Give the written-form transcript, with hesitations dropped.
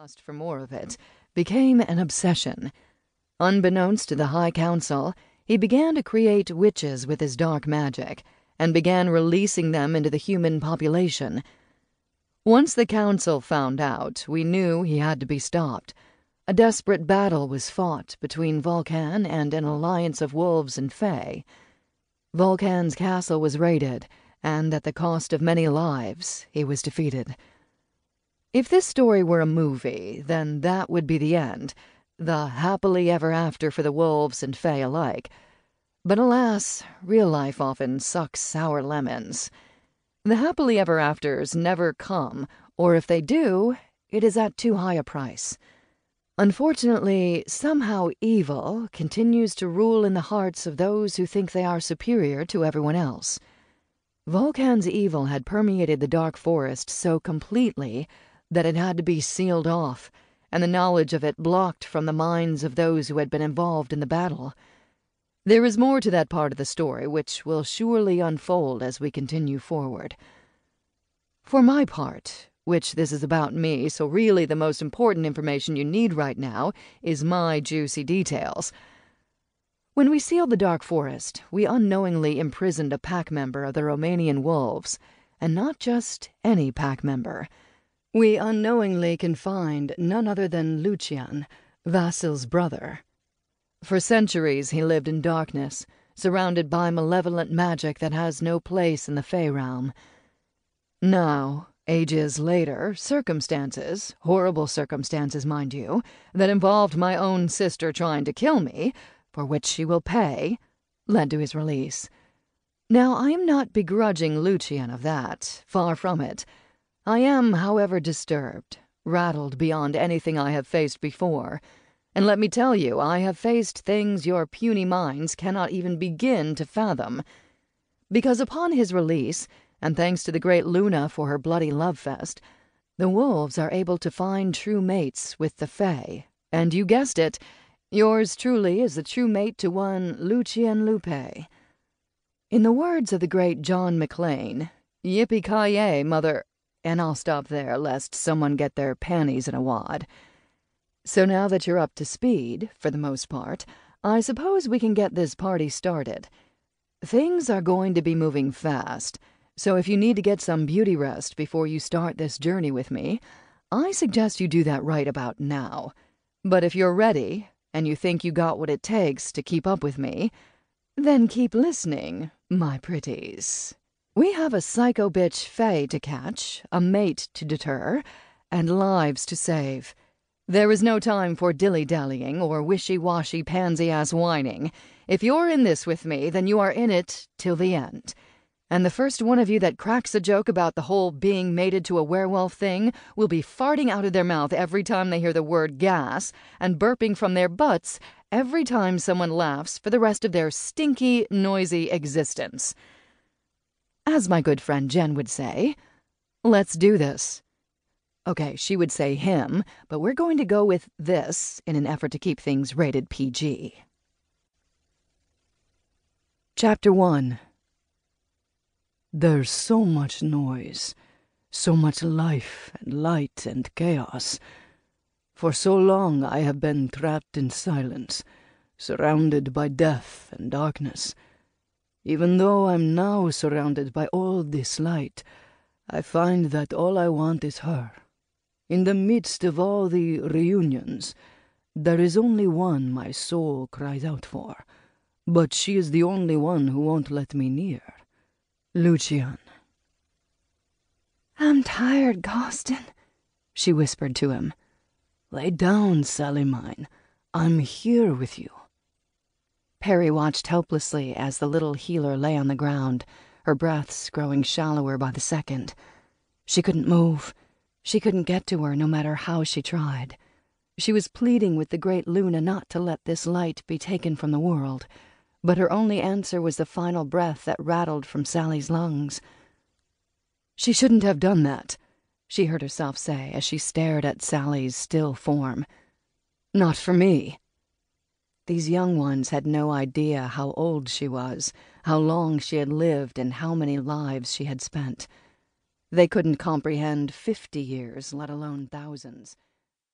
lust for more of it became an obsession. Unbeknownst to the High Council, he began to create witches with his dark magic, and began releasing them into the human population. Once the Council found out, we knew he had to be stopped. A desperate battle was fought between Vulcan and an alliance of wolves and fae. Vulcan's castle was raided, and at the cost of many lives, he was defeated. If this story were a movie, then that would be the end, the happily ever after for the wolves and fae alike. But alas, real life often sucks sour lemons. The happily ever afters never come, or if they do, it is at too high a price. Unfortunately, somehow evil continues to rule in the hearts of those who think they are superior to everyone else. Vulcan's evil had permeated the dark forest so completely that it had to be sealed off, and the knowledge of it blocked from the minds of those who had been involved in the battle. There is more to that part of the story which will surely unfold as we continue forward. For my part, which this is about me, so really the most important information you need right now is my juicy details. When we sealed the dark forest, we unknowingly imprisoned a pack member of the Romanian Wolves, and not just any pack member. We unknowingly confined none other than Lucian, Vasil's brother. For centuries he lived in darkness, surrounded by malevolent magic that has no place in the Fey realm. Now, ages later, circumstances, horrible circumstances, mind you, that involved my own sister trying to kill me, for which she will pay, led to his release. Now, I am not begrudging Lucian of that, far from it. I am, however, disturbed, rattled beyond anything I have faced before. And let me tell you, I have faced things your puny minds cannot even begin to fathom. Because upon his release, and thanks to the great Luna for her bloody love fest, the wolves are able to find true mates with the Fae. And you guessed it, yours truly is the true mate to one Lucian Lupei. In the words of the great John McClane, yippee-ki-yay, mother... And I'll stop there, lest someone get their panties in a wad. So now that you're up to speed, for the most part, I suppose we can get this party started. Things are going to be moving fast, so if you need to get some beauty rest before you start this journey with me, I suggest you do that right about now. But if you're ready, and you think you got what it takes to keep up with me, then keep listening, my pretties. We have a psycho bitch Fae to catch, a mate to deter, and lives to save. There is no time for dilly-dallying or wishy-washy pansy-ass whining. If you're in this with me, then you are in it till the end. And the first one of you that cracks a joke about the whole being mated to a werewolf thing will be farting out of their mouth every time they hear the word gas, and burping from their butts every time someone laughs for the rest of their stinky, noisy existence. As my good friend Jen would say, let's do this. Okay, she would say him, but we're going to go with this in an effort to keep things rated PG. Chapter 1. There's so much noise, so much life and light and chaos. For so long I have been trapped in silence, surrounded by death and darkness. Even though I'm now surrounded by all this light, I find that all I want is her. In the midst of all the reunions, there is only one my soul cries out for, but she is the only one who won't let me near. Lucian. I'm tired, Gostin, she whispered to him. Lay down, Sally mine. I'm here with you. Peri watched helplessly as the little healer lay on the ground, her breaths growing shallower by the second. She couldn't move. She couldn't get to her no matter how she tried. She was pleading with the great Luna not to let this light be taken from the world, but her only answer was the final breath that rattled from Sally's lungs. She shouldn't have done that, she heard herself say as she stared at Sally's still form. Not for me. These young ones had no idea how old she was, how long she had lived, and how many lives she had spent. They couldn't comprehend 50 years, let alone thousands.